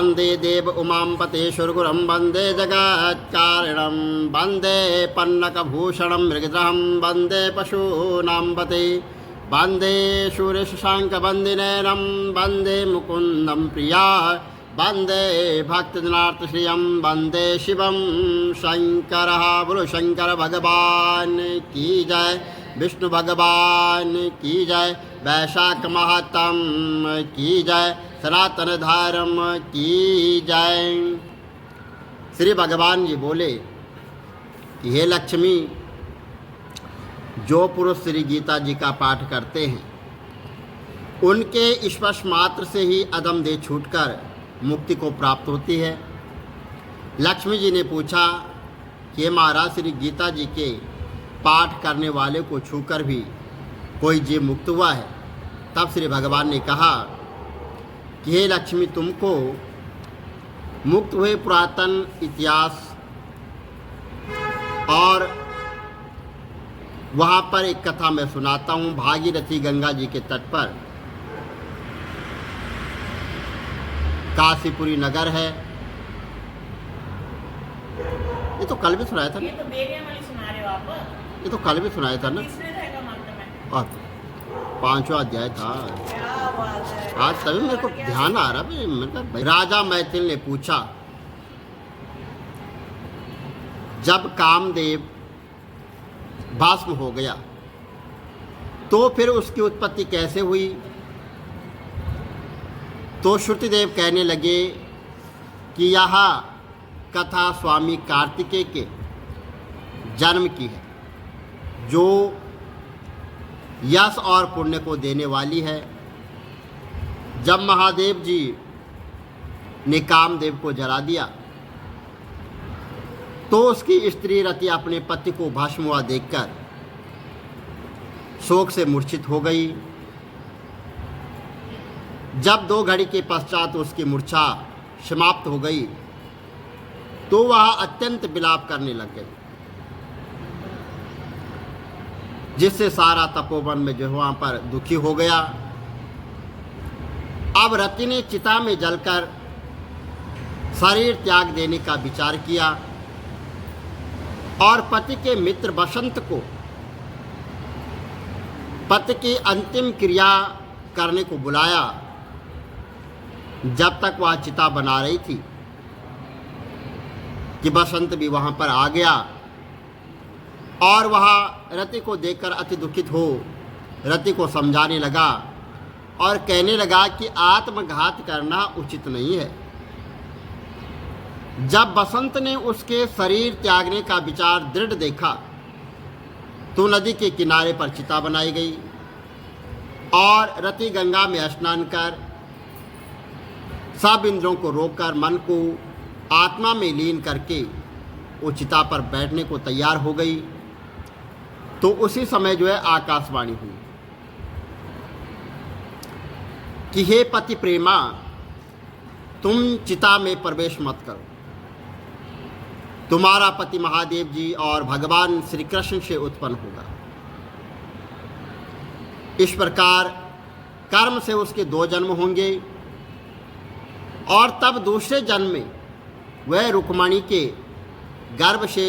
वंदे देव उमापतेश्वरगुरं वंदे जगत्कारिणं वंदे पन्नकभूषणं मृगधरं वंदे पशूनां पते वंदे शूरशशाङ्कवन्दिनयनं वंदे मुकुन्दं प्रिया वंदे भक्तजनार्तश्रियं वंदे शिवं शंकरः। बोलो शंकर भगवान की जय, विष्णु भगवान की जय, वैशाख महात्म की जय, सनातन धर्म की जय। श्री भगवान जी बोले कि हे लक्ष्मी, जो पुरुष श्री गीता जी का पाठ करते हैं उनके स्पर्श मात्र से ही अदम देह छूटकर मुक्ति को प्राप्त होती है। लक्ष्मी जी ने पूछा कि महाराज, श्री गीता जी के पाठ करने वाले को छूकर भी कोई जीव मुक्त हुआ है? तब श्री भगवान ने कहा कि हे लक्ष्मी, तुमको मुक्त हुए पुरातन इतिहास और वहाँ पर एक कथा मैं सुनाता हूँ। भागीरथी गंगा जी के तट पर काशीपुरी नगर है। ये तो कल भी सुनाया था ना? ये तो बेरिया वाली सुना रहे हो आप? ये तो कल भी सुनाया था ना? तीसरे अध्याय का मंत्र में। और 5वां अध्याय था क्या बात है। आज, तभी मेरे को ध्यान आ रहा है। मतलब राजा मैथिल ने पूछा, जब कामदेव भस्म हो गया तो फिर उसकी उत्पत्ति कैसे हुई? तो श्रुतिदेव कहने लगे कि यह कथा स्वामी कार्तिकेय के जन्म की है, जो यश और पुण्य को देने वाली है। जब महादेव जी ने कामदेव को जला दिया तो उसकी स्त्री रति अपने पति को भस्म हुआ देखकर शोक से मूर्छित हो गई। जब 2 घड़ी के पश्चात उसकी मूर्छा समाप्त हो गई तो वह अत्यंत विलाप करने लग गई, जिससे सारा तपोवन में जो वहाँ पर दुखी हो गया। अब रति ने चिता में जलकर शरीर त्याग देने का विचार किया और पति के मित्र बसंत को पति की अंतिम क्रिया करने को बुलाया। जब तक वह चिता बना रही थी कि बसंत भी वहाँ पर आ गया और वह रति को देखकर अति दुखित हो रति को समझाने लगा और कहने लगा कि आत्मघात करना उचित नहीं है। जब बसंत ने उसके शरीर त्यागने का विचार दृढ़ देखा तो नदी के किनारे पर चिता बनाई गई और रति गंगा में स्नान कर सब इंद्रियों को रोककर मन को आत्मा में लीन करके वो चिता पर बैठने को तैयार हो गई। तो उसी समय जो है आकाशवाणी हुई कि हे पति प्रेमा, तुम चिता में प्रवेश मत करो, तुम्हारा पति महादेव जी और भगवान श्री कृष्ण से उत्पन्न होगा। इस प्रकार कर्म से उसके 2 जन्म होंगे और तब दूसरे जन्म में वह रुक्मणी के गर्भ से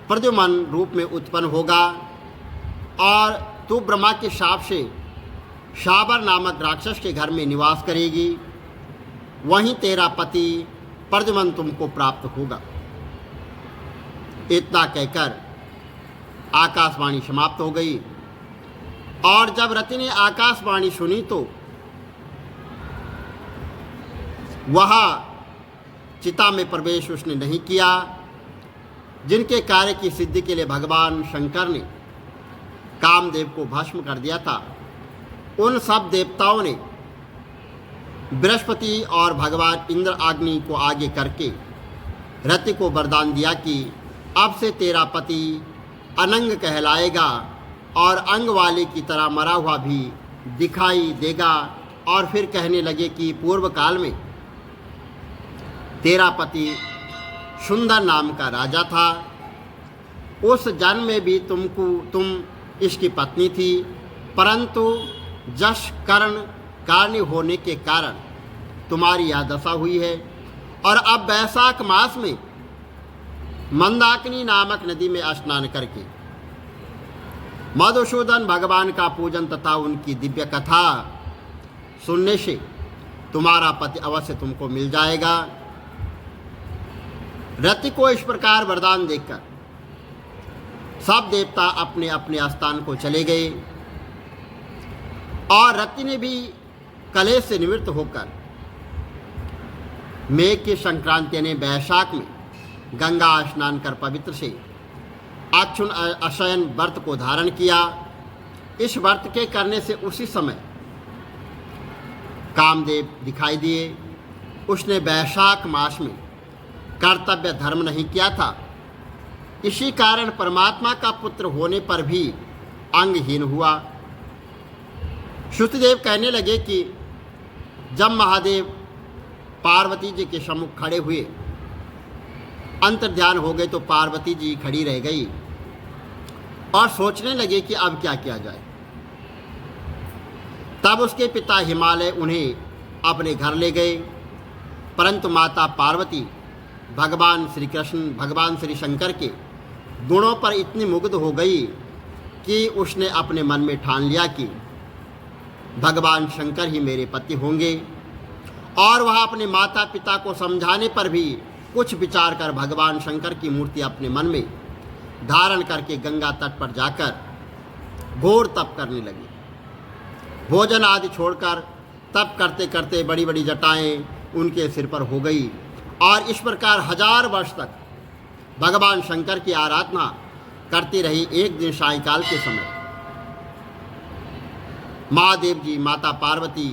प्रद्युमन रूप में उत्पन्न होगा और तू ब्रह्मा के शाप से शाबर नामक राक्षस के घर में निवास करेगी। वहीं तेरा पति प्रद्युमन तुमको प्राप्त होगा। इतना कहकर आकाशवाणी समाप्त हो गई। और जब रति ने आकाशवाणी सुनी तो वह चिता में प्रवेश उसने नहीं किया, जिनके कार्य की सिद्धि के लिए भगवान शंकर ने कामदेव को भस्म कर दिया था। उन सब देवताओं ने बृहस्पति और भगवान इंद्र अग्नि को आगे करके रति को वरदान दिया कि अब से तेरा पति अनंग कहलाएगा और अंग वाले की तरह मरा हुआ भी दिखाई देगा। और फिर कहने लगे कि पूर्व काल में तेरा पति सुंदर नाम का राजा था, उस जन्म में भी तुम इसकी पत्नी थी, परंतु जश कर्ण कार्य होने के कारण तुम्हारी यह दशा हुई है। और अब वैशाख मास में मंदाकिनी नामक नदी में स्नान करके मधुसूदन भगवान का पूजन तथा उनकी दिव्य कथा सुनने से तुम्हारा पति अवश्य तुमको मिल जाएगा। रति को इस प्रकार वरदान देकर सब देवता अपने अपने स्थान को चले गए और रति ने भी कलेश से निवृत्त होकर मेघ की संक्रांति ने वैशाख में गंगा स्नान कर पवित्र से अक्षुण अशयन व्रत को धारण किया। इस व्रत के करने से उसी समय कामदेव दिखाई दिए। उसने वैशाख मास में कर्तव्य धर्म नहीं किया था, इसी कारण परमात्मा का पुत्र होने पर भी अंगहीन हुआ। श्रुतदेव कहने लगे कि जब महादेव पार्वती जी के सम्मुख खड़े हुए, अंतर्ध्यान हो गए, तो पार्वती जी खड़ी रह गई और सोचने लगे कि अब क्या किया जाए। तब उसके पिता हिमालय उन्हें अपने घर ले गए, परंतु माता पार्वती भगवान श्री कृष्ण, भगवान श्री शंकर के गुणों पर इतनी मुग्ध हो गई कि उसने अपने मन में ठान लिया कि भगवान शंकर ही मेरे पति होंगे। और वह अपने माता पिता को समझाने पर भी कुछ विचार कर भगवान शंकर की मूर्ति अपने मन में धारण करके गंगा तट पर जाकर घोर तप करने लगी। भोजन आदि छोड़कर तप करते करते बड़ी बड़ी जटाएं उनके सिर पर हो गई और इस प्रकार 1000 वर्ष तक भगवान शंकर की आराधना करती रही। एक दिन सायंकाल के समय महादेव जी माता पार्वती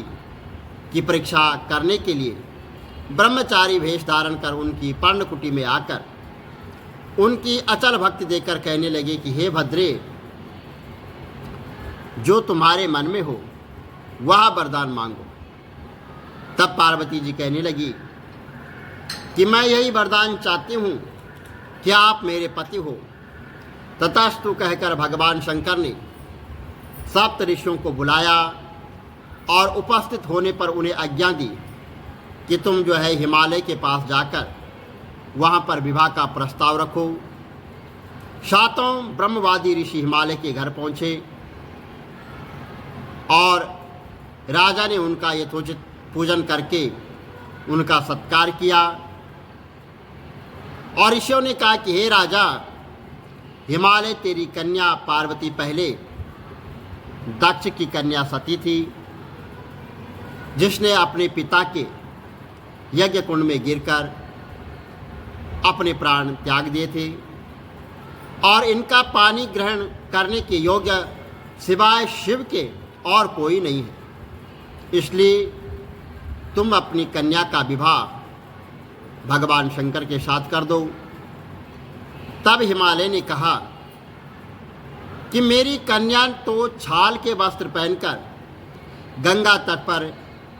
की परीक्षा करने के लिए ब्रह्मचारी वेश धारण कर उनकी पर्णकुटी में आकर उनकी अचल भक्ति देखकर कहने लगे कि हे भद्रे, जो तुम्हारे मन में हो वह वरदान मांगो। तब पार्वती जी कहने लगी कि मैं यही वरदान चाहती हूँ कि आप मेरे पति हो। तथास्तु कहकर भगवान शंकर ने सप्त ऋषियों को बुलाया और उपस्थित होने पर उन्हें आज्ञा दी कि तुम जो है हिमालय के पास जाकर वहाँ पर विवाह का प्रस्ताव रखो। 7 ब्रह्मवादी ऋषि हिमालय के घर पहुँचे और राजा ने उनका यथोचित पूजन करके उनका सत्कार किया। और ऋषियों ने कहा कि हे राजा, हिमालय तेरी कन्या पार्वती पहले दक्ष की कन्या सती थी, जिसने अपने पिता के यज्ञ कुंड में गिरकर अपने प्राण त्याग दिए थे और इनका पानी ग्रहण करने के योग्य सिवाय शिव के और कोई नहीं है। इसलिए तुम अपनी कन्या का विवाह भगवान शंकर के साथ कर दो। तब हिमालय ने कहा कि मेरी कन्या तो छाल के वस्त्र पहनकर गंगा तट पर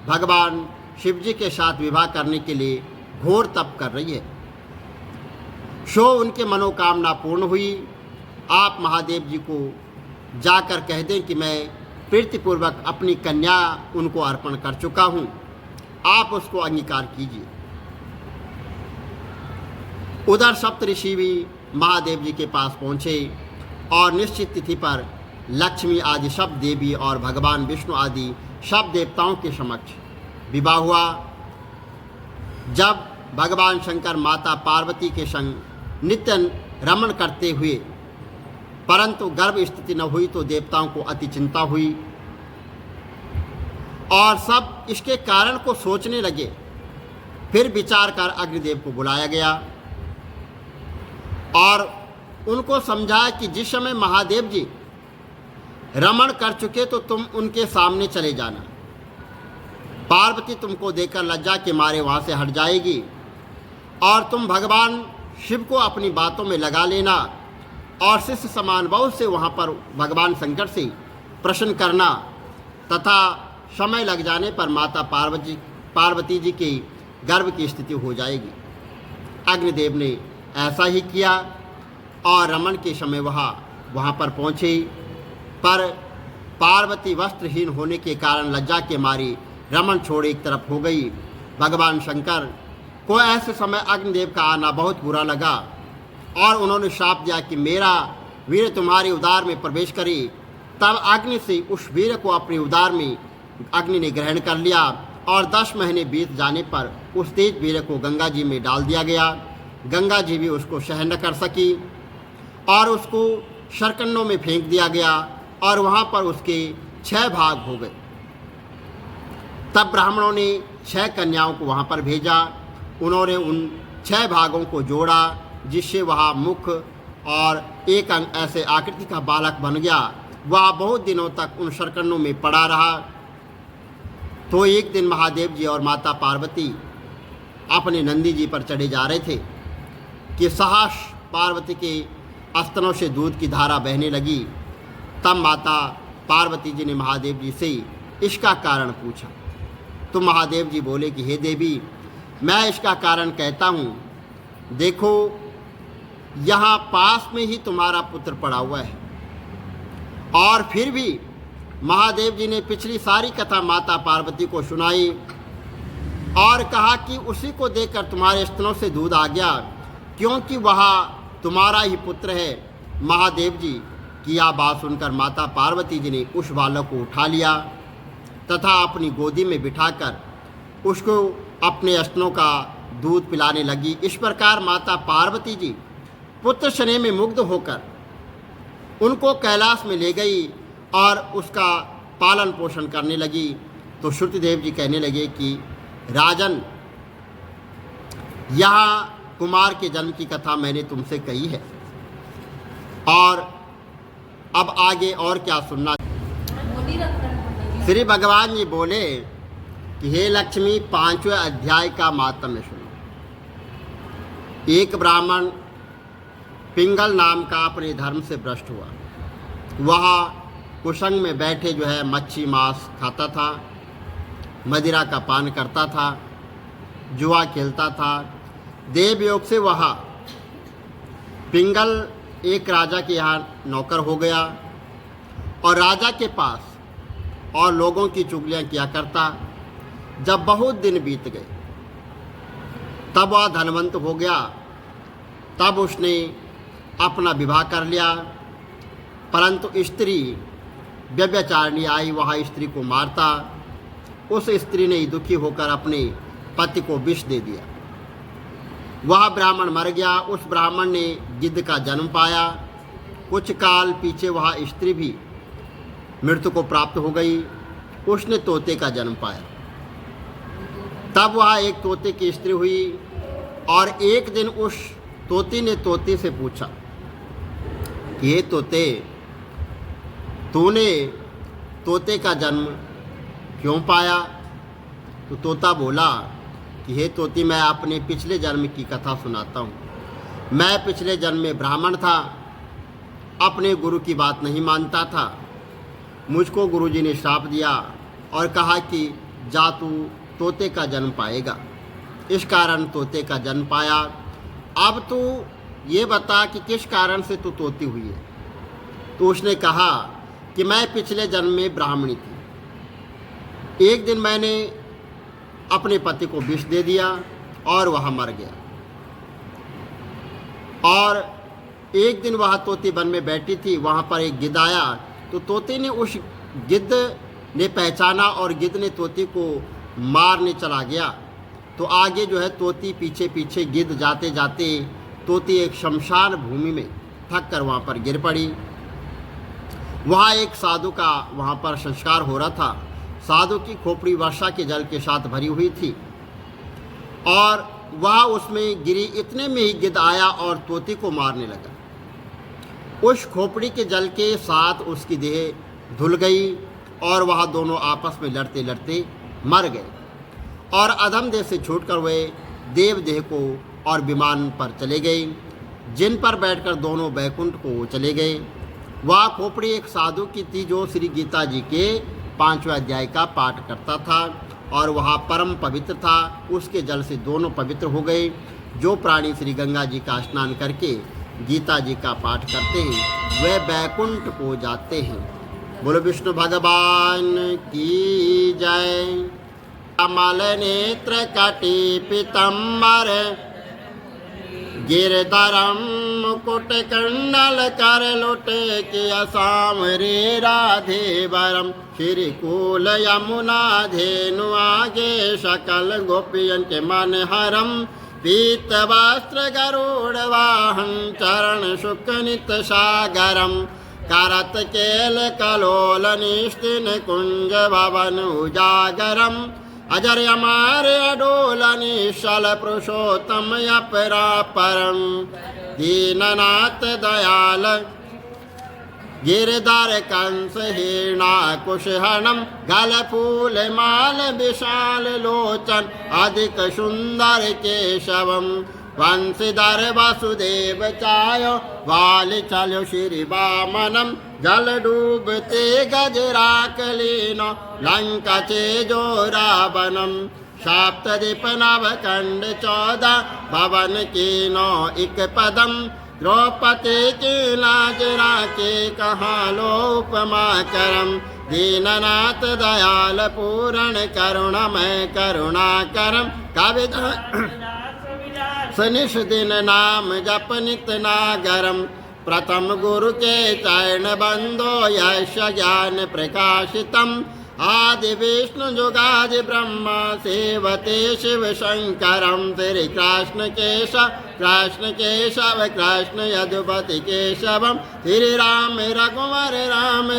भगवान शिव जी के साथ विवाह करने के लिए घोर तप कर रही है। सो उनके मनोकामना पूर्ण हुई। आप महादेव जी को जाकर कह दें कि मैं प्रीतिपूर्वक अपनी कन्या उनको अर्पण कर चुका हूँ, आप उसको अंगीकार कीजिए। उधर सप्त ऋषि भी महादेव जी के पास पहुँचे और निश्चित तिथि पर लक्ष्मी आदि सब देवी और भगवान विष्णु आदि सब देवताओं के समक्ष विवाह हुआ। जब भगवान शंकर माता पार्वती के संग नित्य रमण करते हुए परंतु गर्भ स्थिति न हुई तो देवताओं को अति चिंता हुई और सब इसके कारण को सोचने लगे। फिर विचार कर अग्निदेव को बुलाया गया और उनको समझाया कि जिस समय महादेव जी रमण कर चुके तो तुम उनके सामने चले जाना। पार्वती तुमको देखकर लज्जा के मारे वहाँ से हट जाएगी और तुम भगवान शिव को अपनी बातों में लगा लेना और शिष्य समान बहुत से वहाँ पर भगवान शंकर से प्रश्न करना तथा समय लग जाने पर माता पार्वती जी के गर्भ की स्थिति हो जाएगी। अग्निदेव ने ऐसा ही किया और रमन के समय वहाँ पर पहुँचे, पर पार्वती वस्त्रहीन होने के कारण लज्जा के मारी रमन छोड़ एक तरफ हो गई भगवान शंकर को ऐसे समय अग्निदेव का आना बहुत बुरा लगा और उन्होंने श्राप दिया कि मेरा वीर तुम्हारे उदर में प्रवेश करे। तब अग्नि से उस वीर को अपने उदर में अग्नि ने ग्रहण कर लिया और 10 महीने बीत जाने पर उस तेज वीर को गंगा जी में डाल दिया गया। गंगा जी भी उसको सहन न कर सकी और उसको शरकंडों में फेंक दिया गया और वहाँ पर उसके 6 भाग हो गए। तब ब्राह्मणों ने 6 कन्याओं को वहाँ पर भेजा। उन्होंने उन 6 भागों को जोड़ा जिससे वह मुख और एक अंग ऐसे आकृति का बालक बन गया। वह बहुत दिनों तक उन शरकंडों में पड़ा रहा। तो एक दिन महादेव जी और माता पार्वती अपने नंदी जी पर चढ़े जा रहे थे कि सहस पार्वती के स्तनों से दूध की धारा बहने लगी। तब माता पार्वती जी ने महादेव जी से इसका कारण पूछा। तो महादेव जी बोले कि हे देवी, मैं इसका कारण कहता हूँ। देखो, यहाँ पास में ही तुम्हारा पुत्र पड़ा हुआ है। और फिर भी महादेव जी ने पिछली सारी कथा माता पार्वती को सुनाई और कहा कि उसी को देखकर तुम्हारे स्तनों से दूध आ गया, क्योंकि वह तुम्हारा ही पुत्र है। महादेव जी की यह बात सुनकर माता पार्वती जी ने उस बालक को उठा लिया तथा अपनी गोदी में बिठाकर उसको अपने स्तनों का दूध पिलाने लगी। इस प्रकार माता पार्वती जी पुत्र स्नेह में मुग्ध होकर उनको कैलाश में ले गई और उसका पालन पोषण करने लगी। तो श्रुतिदेव जी कहने लगे कि राजन, यहाँ कुमार के जन्म की कथा मैंने तुमसे कही है और अब आगे और क्या सुनना। श्री भगवान जी बोले कि हे लक्ष्मी, 5वें अध्याय का मातम्य सुनो। एक ब्राह्मण पिंगल नाम का अपने धर्म से भ्रष्ट हुआ। वह कुसंग में बैठे जो है मच्छी मांस खाता था, मदिरा का पान करता था, जुआ खेलता था। देव योग से वह पिंगल एक राजा के यहाँ नौकर हो गया और राजा के पास और लोगों की चुगलियाँ किया करता। जब बहुत दिन बीत गए तब वह धनवंत हो गया। तब उसने अपना विवाह कर लिया, परंतु स्त्री व्यभिचारिणी आई, वह स्त्री को मारता। उस स्त्री ने दुखी होकर अपने पति को विष दे दिया। वह ब्राह्मण मर गया। उस ब्राह्मण ने गिद्ध का जन्म पाया। कुछ काल पीछे वह स्त्री भी मृत्यु को प्राप्त हो गई। उसने तोते का जन्म पाया। तब वह एक तोते की स्त्री हुई और एक दिन उस तोती ने तोते से पूछा कि ये तोते, तूने तोते का जन्म क्यों पाया? तो तोता बोला कि हे तोती, मैं अपने पिछले जन्म की कथा सुनाता हूँ। मैं पिछले जन्म में ब्राह्मण था, अपने गुरु की बात नहीं मानता था। मुझको गुरुजी ने श्राप दिया और कहा कि जा तू तोते का जन्म पाएगा। इस कारण तोते का जन्म पाया। अब तू ये बता कि किस कारण से तू तोती हुई है। तो उसने कहा कि मैं पिछले जन्म में ब्राह्मणी थी। एक दिन मैंने अपने पति को विष दे दिया और वह मर गया। और एक दिन वह तोती वन में बैठी थी, वहाँ पर एक गिद्ध आया। तो तोते ने उस गिद्ध ने पहचाना और गिद्ध ने तोती को मारने चला गया। तो आगे जो है तोती पीछे पीछे, गिद्ध जाते जाते तोती एक शमशान भूमि में थक कर वहाँ पर गिर पड़ी। वहाँ एक साधु का वहाँ पर संस्कार हो रहा था। साधु की खोपड़ी वर्षा के जल के साथ भरी हुई थी और वह उसमें गिरी। इतने में ही गिद्ध आया और तोती को मारने लगा। उस खोपड़ी के जल के साथ उसकी देह धुल गई और वह दोनों आपस में लड़ते लड़ते मर गए और अधम देह से छूटकर वे देव देह को और विमान पर चले गए, जिन पर बैठकर दोनों बैकुंठ को चले गए। वह खोपड़ी एक साधु की थी जो श्री गीता जी के 5वें अध्याय का पाठ करता था और वह परम पवित्र था। उसके जल से दोनों पवित्र हो गए। जो प्राणी श्री गंगा जी का स्नान करके गीता जी का पाठ करते हैं वे बैकुंठ को जाते हैं। बोलो विष्णु भगवान की जय। कमल नेत्र कटी पीतम्बर गिरधरम मुकुट कुंडल कर लुटे किया सांवरे राधे वरम श्री कूल यमुना धेनु आगे सकल गोपियन के मन हरम पीत वस्त्र गरुड़ वाहन चरण शुक नित सागरम करत केल कलोल निष्ठिन कुंज भवन उजागरम अजर अमार अडोल निश्चल पुरुषोत्तम अपरापरम दीननाथ दयाल गिरधर कंस हिरणाकुशहनम गल फूल माल विशाल लोचन अधिक सुंदर केशवम वंशीधर वसुदेव चायो वाल चलो श्री वामनम जल डूबते गजराकलीनो लंका चेजो रावणम सप्तदीप नव खंड 14 भवन कीनो इक पदम द्रौपदी की लाज राखे कहाँ लो उपमा करम दीननाथ दयाल पूर्ण करुणमय करुणा करम कवि सनिष दिन नाम जप नित नागरम प्रथम गुरु के चरण बंदो यश ज्ञान प्रकाशितम आदि विष्णु जुगादि ब्रह्मा सेवते शिव शंकरम श्री कृष्ण केशव कृष्ण यदुपति केशवम श्री राम रघुवर राम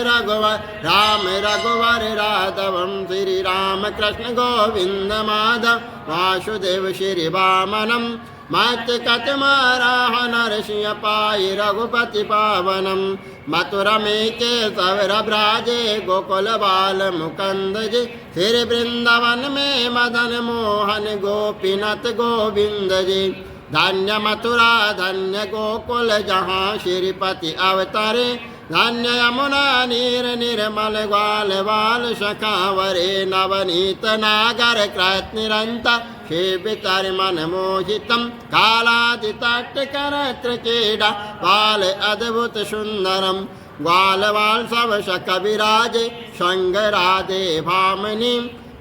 रघुवर राघवम श्री राम कृष्ण गोविंद माधव वासुदेव श्री वामनम मत कत मारा नरसिंह पाई रघुपति पावनम मथुरा में के सवर ब्राजे गोकुल बाल मुकंद जी श्री वृंदावन में मदन मोहन गोपीनाथ गोविंद जी धन्य मथुरा धन्य गोकुल जहाँ श्रीपति अवतरे धन्य यमुना नीर निर्मल ग्वाल बाल शखावरे नवनीत नागर कृत निरंतर सेवितर मन मोहितम कालादि तट करत्र क्रीडा बाल अद्भुत सुंदरम ग्वाल बाल सब शक विराजे संग राधे भामनी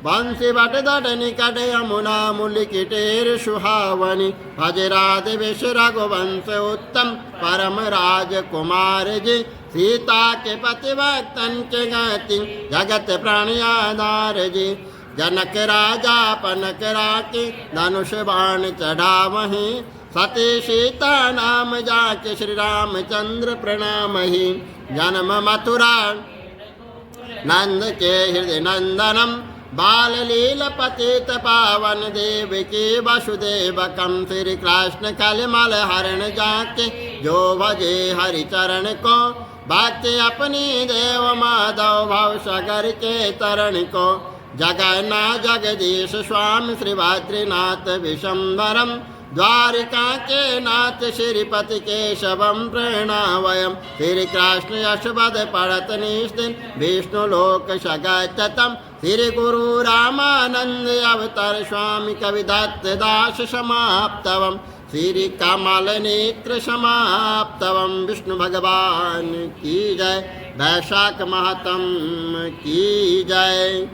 बंसी बट दट निकट यमुना मुलिकिटेर सुहावनी भज राधे विष रघुवंश उत्तम परम राजकुमार जी सीता के पति भक्तन के गति जगत प्राणी आधार जी जनक राजा पनक राके धनुष बाण चढ़ावही सती सीता नाम जाके श्री रामचंद्र प्रणाम ही जन्म मथुरा नंद के हृदय नंदनम बाल लील पतित पावन देव की वसुदेवकम श्री कृष्ण कलमल हरण जाके जो भजे हरि चरण को भक्ति अपनी देव माधव भव सागर के तरण को जगन्नाथ जगदीश स्वामी श्री भद्रीनाथ विशंबरम द्वारिका के नाथ श्रीपति केशवम प्रणवयम श्री कृष्ण यशवद पड़त निस्तिन विष्णु लोक सगतम श्री गुरु रामानंद अवतार स्वामी कविदत्त दास समाप्तवम श्री कमल नेत्र समाप्तवम विष्णु भगवान की जय वैशाख महतम की जय।